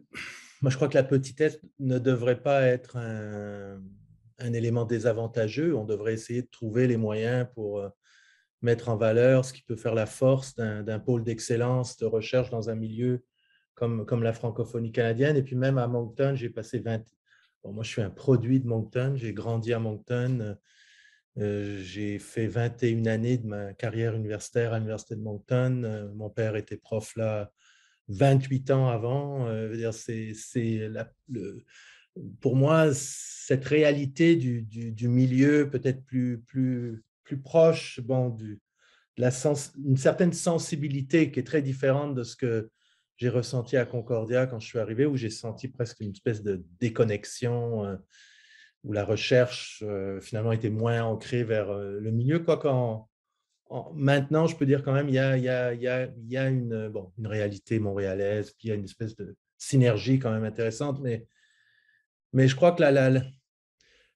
moi je crois que la petitesse ne devrait pas être un élément désavantageux. On devrait essayer de trouver les moyens pour mettre en valeur ce qui peut faire la force d'un pôle d'excellence de recherche dans un milieu comme la francophonie canadienne. Et puis même à Moncton, j'ai passé 20... Bon, moi, je suis un produit de Moncton. J'ai grandi à Moncton. J'ai fait 21 années de ma carrière universitaire à l'Université de Moncton. Mon père était prof là 28 ans avant. Pour moi, cette réalité du milieu peut-être plus proche, bon, une certaine sensibilité qui est très différente de ce que j'ai ressenti à Concordia quand je suis arrivé, où j'ai senti presque une espèce de déconnexion, où la recherche finalement était moins ancrée vers le milieu. Quoi maintenant, je peux dire quand même il y a une réalité montréalaise, puis il y a une espèce de synergie quand même intéressante, mais je crois que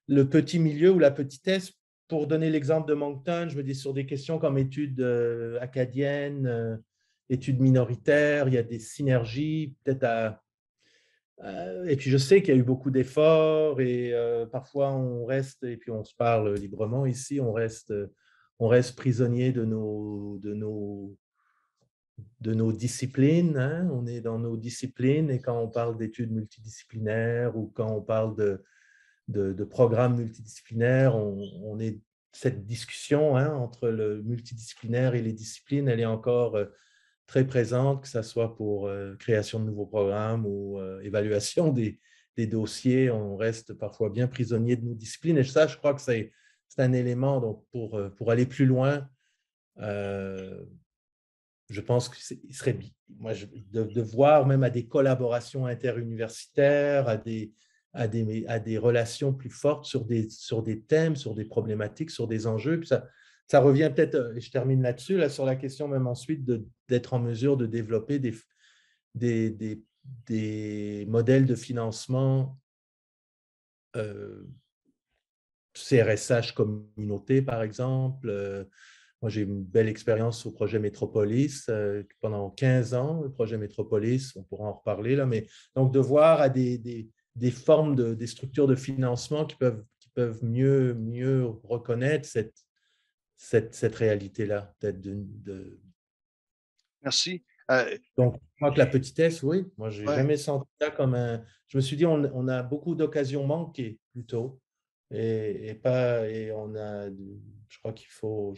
le petit milieu ou la petitesse, pour donner l'exemple de Moncton, je me dis sur des questions comme études acadiennes, études minoritaires, il y a des synergies, peut-être et puis je sais qu'il y a eu beaucoup d'efforts et parfois on reste, et puis on se parle librement ici, on reste prisonnier de nos disciplines, hein. On est dans nos disciplines et quand on parle d'études multidisciplinaires ou quand on parle de programmes multidisciplinaires, on est cette discussion, hein, entre le multidisciplinaire et les disciplines, elle est encore très présente, que ce soit pour création de nouveaux programmes ou évaluation des dossiers. On reste parfois bien prisonnier de nos disciplines. Et ça, je crois que c'est un élément donc, pour aller plus loin. Je pense qu'il serait moi, de voir même à des collaborations interuniversitaires, à des relations plus fortes sur des thèmes, sur des problématiques, sur des enjeux. Puis ça revient peut-être, et je termine là-dessus, là, sur la question même ensuite d'être en mesure de développer des modèles de financement CRSH communauté, par exemple. Moi, j'ai une belle expérience au projet Métropolis pendant 15 ans. Le projet Métropolis, on pourra en reparler là, mais donc de voir à des formes des structures de financement qui peuvent mieux reconnaître cette réalité-là. Merci. Donc, je crois que la petitesse, oui, moi, je n'ai jamais senti ça comme un... Je me suis dit, on a beaucoup d'occasions manquées plutôt. Et je crois qu'il faut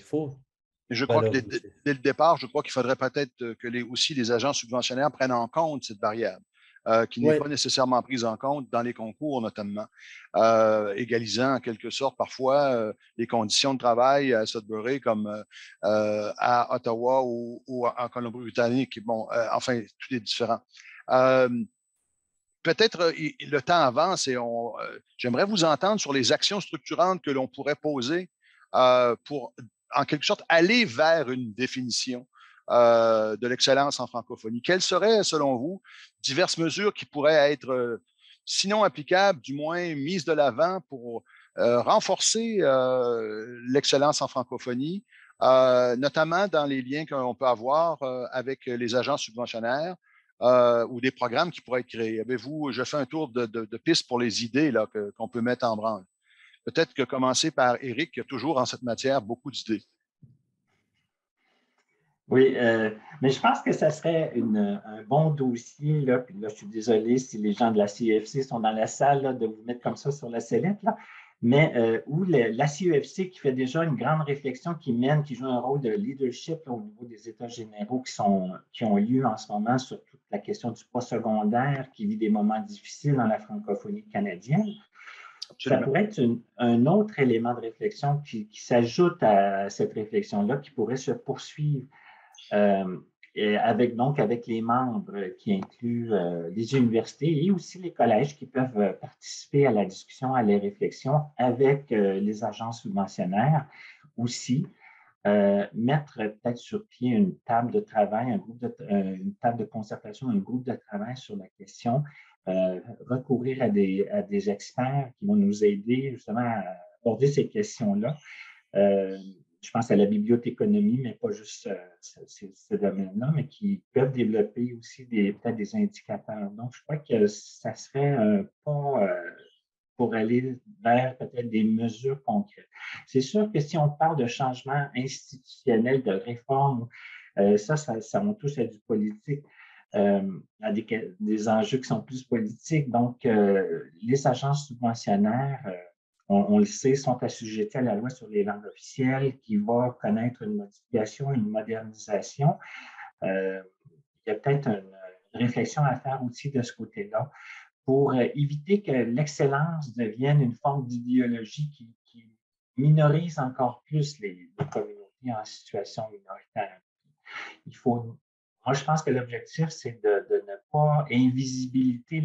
je crois que dès le départ, je crois qu'il faudrait peut-être que aussi les agents subventionnaires prennent en compte cette variable, qui n'est pas nécessairement prise en compte dans les concours, notamment, égalisant en quelque sorte parfois les conditions de travail à Sudbury comme à Ottawa ou en Colombie-Britannique. Bon, enfin, tout est différent. Peut-être le temps avance et j'aimerais vous entendre sur les actions structurantes que l'on pourrait poser pour, en quelque sorte, aller vers une définition de l'excellence en francophonie. Quelles seraient, selon vous, diverses mesures qui pourraient être, sinon applicables, du moins mises de l'avant pour renforcer l'excellence en francophonie, notamment dans les liens qu'on peut avoir avec les agents subventionnaires? Ou des programmes qui pourraient être créés. Avez-vous, je fais un tour de piste pour les idées là, qu'on peut mettre en branle. Peut-être que commencer par Éric, qui a toujours en cette matière beaucoup d'idées. Oui, mais je pense que ça serait un bon dossier, là, puis là, je suis désolé si les gens de la CEFC sont dans la salle, là, de vous mettre comme ça sur la sellette, là, mais où la CEFC qui fait déjà une grande réflexion, qui joue un rôle de leadership là, au niveau des États généraux qui ont lieu en ce moment sur toute la question du postsecondaire, qui vit des moments difficiles dans la francophonie canadienne. Absolument. Ça pourrait être un autre élément de réflexion qui s'ajoute à cette réflexion-là, qui pourrait se poursuivre. avec les membres qui incluent les universités et aussi les collèges qui peuvent participer à la discussion, à la réflexion avec les agences subventionnaires aussi. Mettre peut-être sur pied une table de travail, une table de concertation, un groupe de travail sur la question, recourir à des experts qui vont nous aider justement à aborder ces questions-là. Je pense à la bibliothéconomie, mais pas juste ce domaine-là, mais qui peuvent développer aussi peut-être des indicateurs. Donc, je crois que ça serait un pas pour aller vers peut-être des mesures concrètes. C'est sûr que si on parle de changement institutionnel, de réforme, ça on touche à du politique, à des enjeux qui sont plus politiques. Donc, les agences subventionnaires, on le sait, sont assujettis à la loi sur les langues officielles qui va connaître une modification, une modernisation. Il y a peut-être une réflexion à faire aussi de ce côté-là pour éviter que l'excellence devienne une forme d'idéologie qui minorise encore plus les communautés en situation minoritaire. Moi, je pense que l'objectif, c'est de ne pas invisibiliser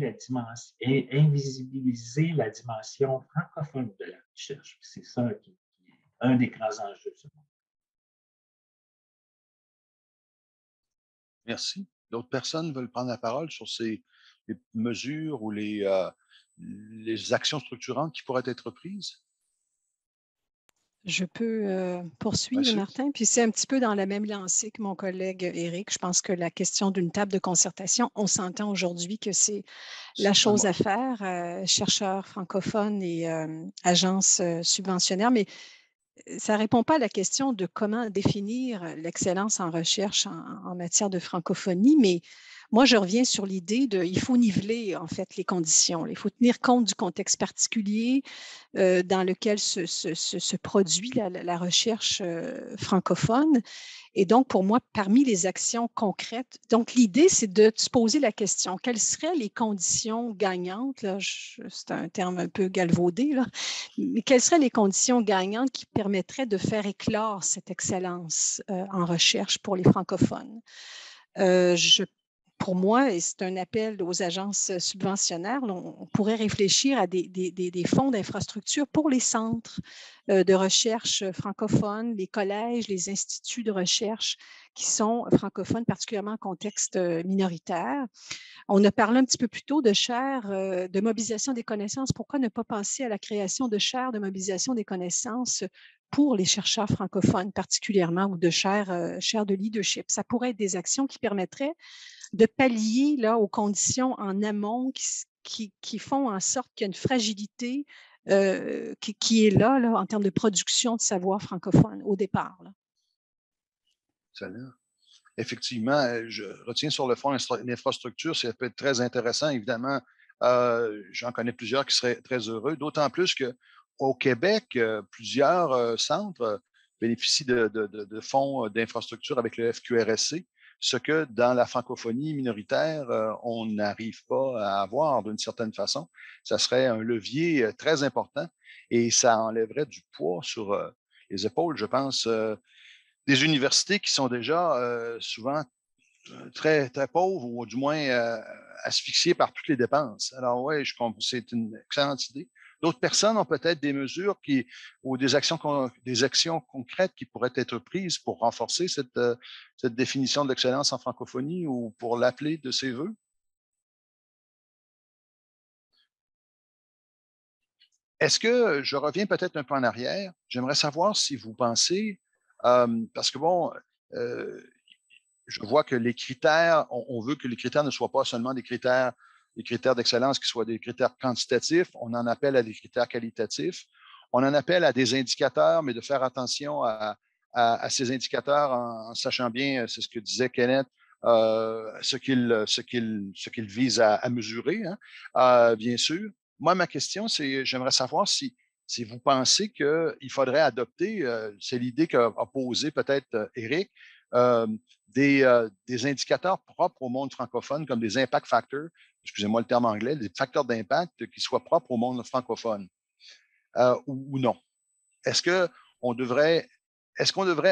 la dimension francophone de la recherche. C'est ça qui est un des grands enjeux. Merci. D'autres personnes veulent prendre la parole sur ces mesures ou les actions structurantes qui pourraient être prises? Je peux poursuivre, Vas-y. Martin. Puis c'est un petit peu dans la même lancée que mon collègue Éric. Je pense que la question d'une table de concertation, on s'entend aujourd'hui que c'est la chose à faire, chercheurs francophones et agences subventionnaires, mais ça ne répond pas à la question de comment définir l'excellence en recherche en matière de francophonie, mais moi, je reviens sur l'idée il faut niveler, en fait, les conditions. Il faut tenir compte du contexte particulier dans lequel se produit la recherche francophone. Et donc, pour moi, parmi les actions concrètes, donc l'idée, c'est de se poser la question, quelles seraient les conditions gagnantes, c'est un terme un peu galvaudé, là, mais quelles seraient les conditions gagnantes qui permettraient de faire éclore cette excellence en recherche pour les francophones? Pour moi, et c'est un appel aux agences subventionnaires, on pourrait réfléchir à des fonds d'infrastructure pour les centres de recherche francophones, les collèges, les instituts de recherche qui sont francophones, particulièrement en contexte minoritaire. On a parlé un petit peu plus tôt de chaires de mobilisation des connaissances. Pourquoi ne pas penser à la création de chaires de mobilisation des connaissances pour les chercheurs francophones particulièrement ou de chaires de leadership? Ça pourrait être des actions qui permettraient de pallier là, aux conditions en amont qui font en sorte qu'il y a une fragilité qui est là, en termes de production de savoir francophone au départ. Là. Excellent. Effectivement, je retiens sur le fond l'infrastructure, ça peut être très intéressant. Évidemment, j'en connais plusieurs qui seraient très heureux, d'autant plus qu'au Québec, plusieurs centres bénéficient de fonds d'infrastructure avec le FQRSC, ce que dans la francophonie minoritaire, on n'arrive pas à avoir d'une certaine façon. Ça serait un levier très important et ça enlèverait du poids sur les épaules, je pense, des universités qui sont déjà souvent très, très pauvres ou du moins asphyxiées par toutes les dépenses. Alors oui, c'est une excellente idée. D'autres personnes ont peut-être des mesures ou des actions concrètes qui pourraient être prises pour renforcer cette définition de l'excellence en francophonie ou pour l'appeler de ses voeux. Est-ce que je reviens peut-être un peu en arrière? J'aimerais savoir si vous pensez, parce que bon, je vois que les critères, on veut que les critères ne soient pas seulement des critères d'excellence qui soient des critères quantitatifs, on en appelle à des critères qualitatifs, on en appelle à des indicateurs, mais de faire attention à ces indicateurs en sachant bien, c'est ce que disait Kenneth, ce qu'il vise à mesurer, hein, bien sûr. Moi, ma question, c'est, j'aimerais savoir si vous pensez qu'il faudrait adopter, c'est l'idée qu'a posée peut-être Éric, des indicateurs propres au monde francophone, comme des impact factors, excusez-moi le terme anglais, des facteurs d'impact qui soient propres au monde francophone ou non. Est-ce qu'on devrait,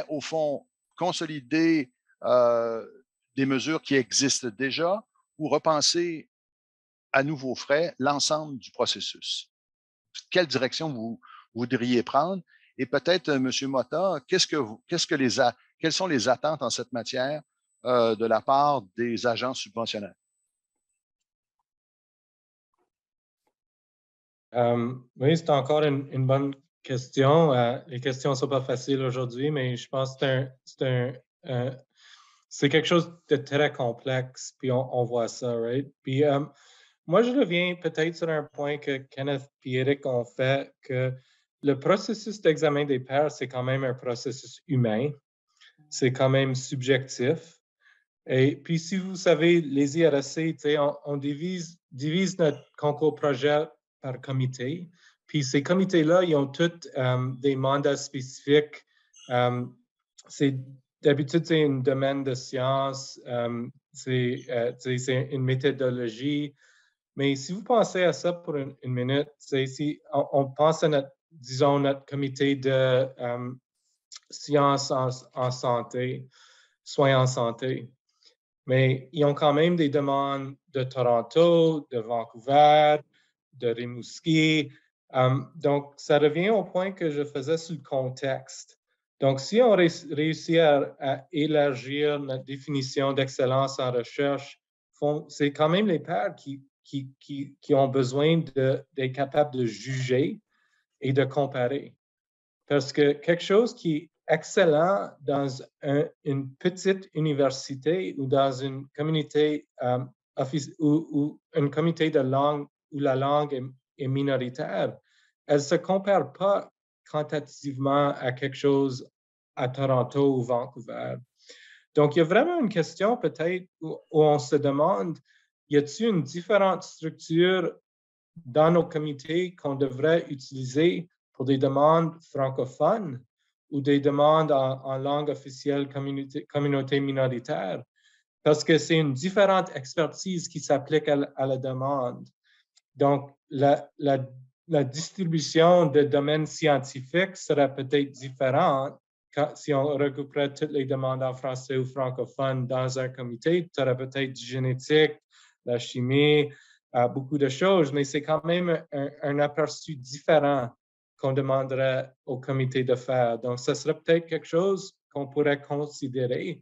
au fond, consolider des mesures qui existent déjà ou repenser à nouveau frais l'ensemble du processus? Quelle direction vous voudriez prendre? Et peut-être, M. Motta, quelles sont les attentes en cette matière de la part des agents subventionnaires? Oui, c'est encore une bonne question. Les questions ne sont pas faciles aujourd'hui, mais je pense que c'est quelque chose de très complexe, puis on voit ça, right? Puis moi, je reviens peut-être sur un point que Kenneth et Eric ont fait, que le processus d'examen des pairs, c'est quand même un processus humain. C'est quand même subjectif. Et puis, si vous savez, les IRSC, on divise notre concours projet par comité. Puis ces comités-là, ils ont tous des mandats spécifiques. D'habitude, c'est un domaine de science, c'est une méthodologie. Mais si vous pensez à ça pour une minute, si on pense à notre comité de sciences en santé, soins en santé. Mais ils ont quand même des demandes de Toronto, de Vancouver, de Rimouski. Donc, ça revient au point que je faisais sur le contexte. Donc, si on réussit à élargir notre définition d'excellence en recherche, c'est quand même les pairs qui ont besoin d'être capables de juger et de comparer. Parce que quelque chose qui est excellent dans une petite université ou dans une communauté ou un comité de langue où la langue est minoritaire, elle ne se compare pas quantitativement à quelque chose à Toronto ou Vancouver. Donc, il y a vraiment une question peut-être où on se demande, y a-t-il une différente structure dans nos comités qu'on devrait utiliser pour des demandes francophones ou des demandes en langue officielle communauté minoritaire, parce que c'est une différente expertise qui s'applique à la demande. Donc, la distribution de domaines scientifiques serait peut-être différente si on regrouperait toutes les demandes en français ou francophone dans un comité. Tu aurais peut-être du génétique, la chimie, beaucoup de choses, mais c'est quand même un aperçu différent qu'on demanderait au comité de faire. Donc, ce serait peut-être quelque chose qu'on pourrait considérer.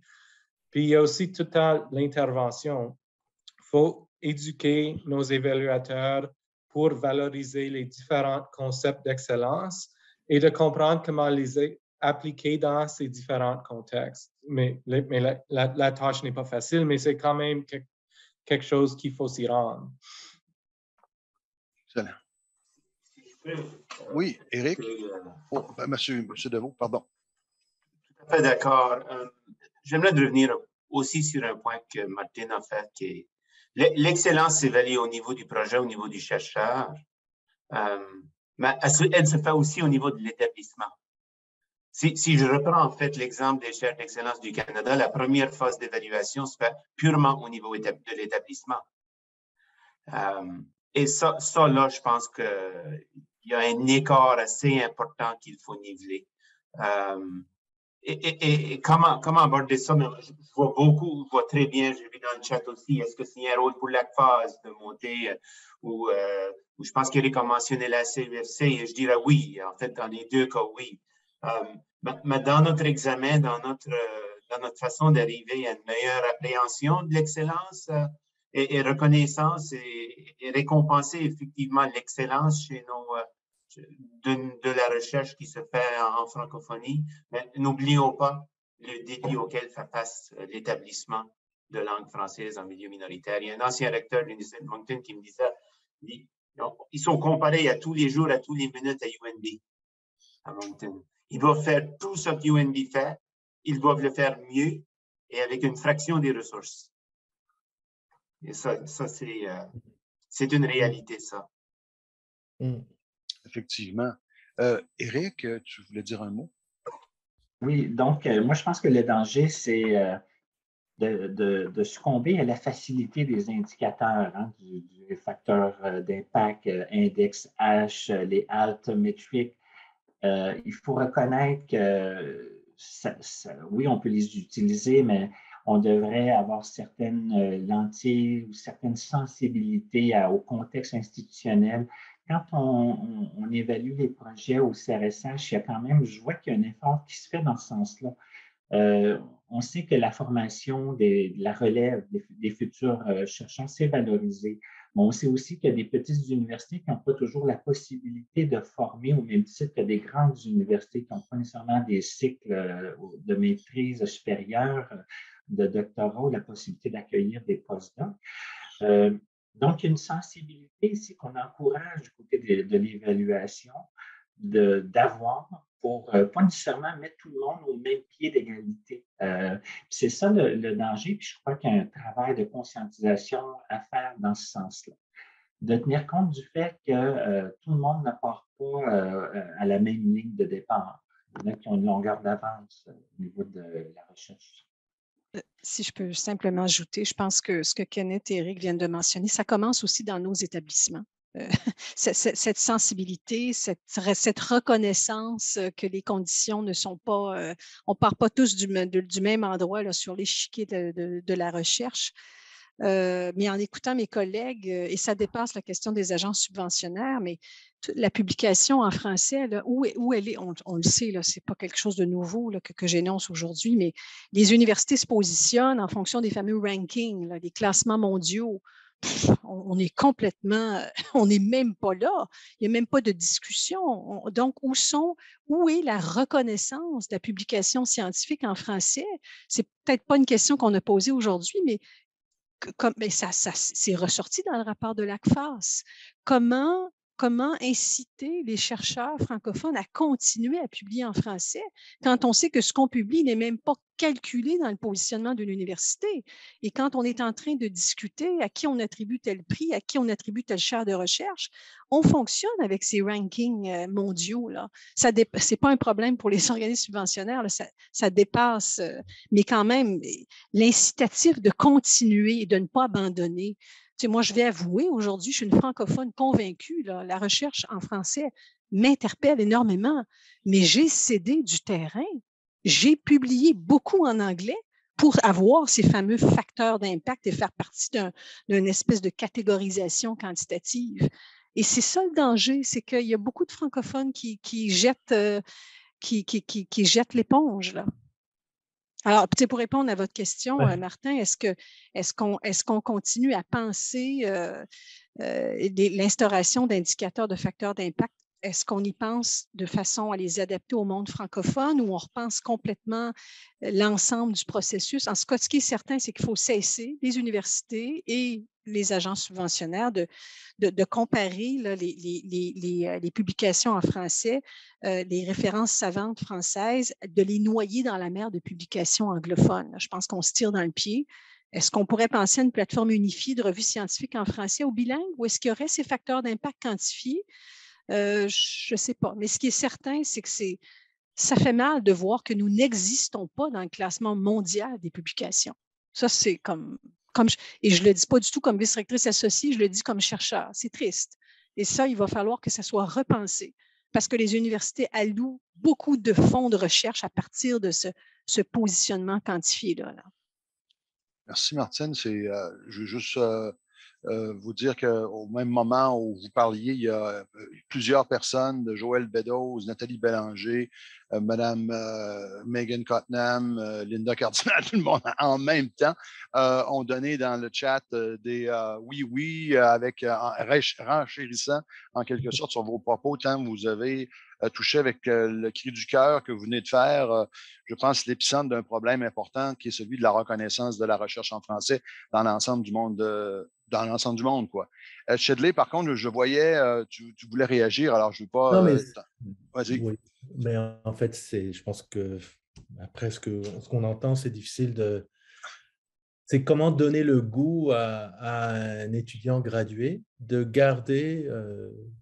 Puis, il y a aussi toute l'intervention. Il faut éduquer nos évaluateurs pour valoriser les différents concepts d'excellence et de comprendre comment les appliquer dans ces différents contextes. Mais la tâche n'est pas facile, mais c'est quand même quelque chose qu'il faut s'y rendre. Excellent. Oui, Éric? Monsieur Deveau, pardon. Tout à fait d'accord. J'aimerais revenir aussi sur un point que Martine a fait, qui est l'excellence s'évalue au niveau du projet, au niveau du chercheur, mais elle se fait aussi au niveau de l'établissement. Si je reprends en fait l'exemple des chaires d'excellence du Canada, la première phase d'évaluation se fait purement au niveau de l'établissement. Et ça là, je pense qu'il y a un écart assez important qu'il faut niveler. Et comment aborder ça? Je vois très bien, j'ai vu dans le chat aussi, est-ce que c'est un rôle pour l'ACFAS de monter ou je pense qu'Éric a mentionné la CUFC et je dirais oui, en fait, dans les deux cas, oui. Mais dans notre examen, dans notre façon d'arriver à une meilleure appréhension de l'excellence et reconnaissance et récompenser effectivement l'excellence chez nos de la recherche qui se fait en francophonie, mais n'oublions pas le défi auquel fait face l'établissement de langue française en milieu minoritaire. Il y a un ancien recteur de l'Université de Moncton qui me disait, ils sont comparés à tous les jours, à tous les minutes à UNB, à Moncton. Ils doivent faire tout ce que UNB fait, ils doivent le faire mieux et avec une fraction des ressources. Et ça c'est une réalité, ça. Effectivement. Éric, tu voulais dire un mot? Oui, donc, moi, je pense que le danger, c'est de succomber à la facilité des indicateurs, hein, du facteur d'impact, index H, les altmétriques. Il faut reconnaître que, oui, on peut les utiliser, mais on devrait avoir certaines lentilles ou certaines sensibilités au contexte institutionnel. Quand on évalue les projets au CRSH, il y a quand même, je vois qu'il y a un effort qui se fait dans ce sens-là. On sait que la formation de la relève des futurs chercheurs, c'est valorisé. Mais on sait aussi qu'il y a des petites universités qui n'ont pas toujours la possibilité de former au même titre que des grandes universités qui n'ont pas nécessairement des cycles de maîtrise supérieure, de doctorat ou la possibilité d'accueillir des postdocs. Donc, il y a une sensibilité ici qu'on encourage du côté de l'évaluation d'avoir pour pas nécessairement mettre tout le monde au même pied d'égalité. C'est ça le danger, puis je crois qu'il y a un travail de conscientisation à faire dans ce sens-là. De tenir compte du fait que tout le monde ne part pas à la même ligne de départ. Il y en a qui ont une longueur d'avance au niveau de la recherche. Si je peux simplement ajouter, je pense que ce que Kenneth et Eric viennent de mentionner, ça commence aussi dans nos établissements. Cette sensibilité, cette reconnaissance que les conditions ne sont pas, on ne part pas tous du même endroit là, sur l'échiquier de la recherche. Mais en écoutant mes collègues, et ça dépasse la question des agences subventionnaires, mais la publication en français, là, où elle est, on le sait, ce n'est pas quelque chose de nouveau là, que j'énonce aujourd'hui, mais les universités se positionnent en fonction des fameux rankings, là, des classements mondiaux. On est complètement, on n'est même pas là. Il n'y a même pas de discussion. Donc, où est la reconnaissance de la publication scientifique en français? C'est peut-être pas une question qu'on a posée aujourd'hui, mais mais ça c'est ressorti dans le rapport de l'ACFAS. Comment inciter les chercheurs francophones à continuer à publier en français quand on sait que ce qu'on publie n'est même pas calculé dans le positionnement d'une université? Et quand on est en train de discuter à qui on attribue tel prix, à qui on attribue telle chaire de recherche, on fonctionne avec ces rankings mondiaux, là. Ce n'est pas un problème pour les organismes subventionnaires, là, ça dépasse, mais quand même, l'incitatif de continuer et de ne pas abandonner. Tu sais, moi, je vais avouer, aujourd'hui, je suis une francophone convaincue. Là, la recherche en français m'interpelle énormément, mais j'ai cédé du terrain. J'ai publié beaucoup en anglais pour avoir ces fameux facteurs d'impact et faire partie d'une espèce de catégorisation quantitative. Et c'est ça le danger, c'est qu'il y a beaucoup de francophones qui jettent l'éponge, là. Alors, pour répondre à votre question, Martin, est-ce qu'on continue à penser l'instauration d'indicateurs de facteurs d'impact? Est-ce qu'on y pense de façon à les adapter au monde francophone ou on repense complètement l'ensemble du processus? En ce cas, ce qui est certain, c'est qu'il faut cesser les universités et les agences subventionnaires de comparer là, les publications en français, les références savantes françaises, de les noyer dans la mer de publications anglophones. Je pense qu'on se tire dans le pied. Est-ce qu'on pourrait penser à une plateforme unifiée de revues scientifiques en français ou bilingue ou est-ce qu'il y aurait ces facteurs d'impact quantifiés? Je ne sais pas. Mais ce qui est certain, c'est que ça fait mal de voir que nous n'existons pas dans le classement mondial des publications. Ça, c'est et je ne le dis pas du tout comme vice-rectrice associée, je le dis comme chercheur. C'est triste. Et ça, il va falloir que ça soit repensé parce que les universités allouent beaucoup de fonds de recherche à partir de ce positionnement quantifié-là. Merci, Martine. Je veux juste vous dire qu'au même moment où vous parliez, il y a plusieurs personnes, de Joël Beddoes, Nathalie Bélanger, Madame Megan Cottenham, Linda Cardinal, tout le monde en même temps, ont donné dans le chat des oui, avec renchérissant en quelque sorte sur vos propos, tant vous avez touché avec le cri du cœur que vous venez de faire. Je pense l'épicentre d'un problème important qui est celui de la reconnaissance de la recherche en français dans l'ensemble du monde. Dans l'ensemble du monde, quoi. Shedley, par contre, je voyais, tu voulais réagir, alors je ne veux pas... Non, mais vas-y. Oui. Mais en fait, je pense que après ce qu'on entend, c'est difficile de... C'est comment donner le goût à un étudiant gradué de garder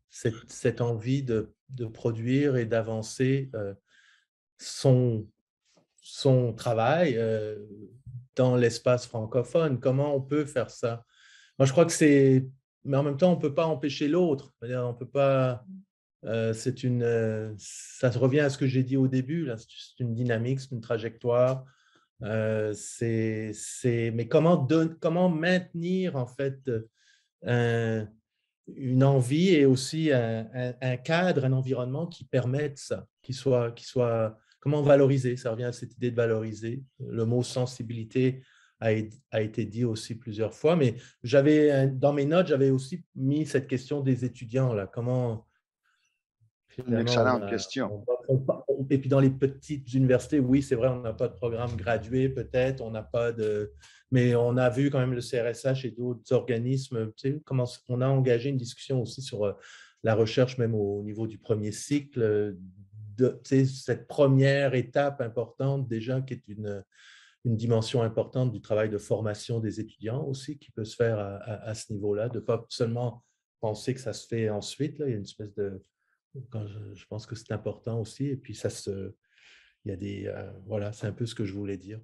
cette envie de produire et d'avancer son travail dans l'espace francophone. Comment on peut faire ça? Moi, je crois que c'est... Mais en même temps, on ne peut pas empêcher l'autre. On peut pas... ça revient à ce que j'ai dit au début. Là. C'est une dynamique, c'est une trajectoire. Mais comment maintenir en fait une envie et aussi un cadre, un environnement qui permette ça, comment valoriser, ça revient à cette idée de valoriser. Le mot sensibilité a été dit aussi plusieurs fois, mais dans mes notes, j'avais aussi mis cette question des étudiants, là, comment Une finalement excellente question. et puis dans les petites universités, oui, c'est vrai, on n'a pas de programme gradué peut-être, on n'a pas de... Mais on a vu quand même le CRSH et d'autres organismes, tu sais, comment on a engagé une discussion aussi sur la recherche, même au niveau du premier cycle, tu sais, cette première étape importante déjà, qui est une dimension importante du travail de formation des étudiants aussi, qui peut se faire à ce niveau-là, de ne pas seulement penser que ça se fait ensuite. Là, il y a une espèce de... Je pense que c'est important aussi. Et puis, il y a voilà, c'est un peu ce que je voulais dire.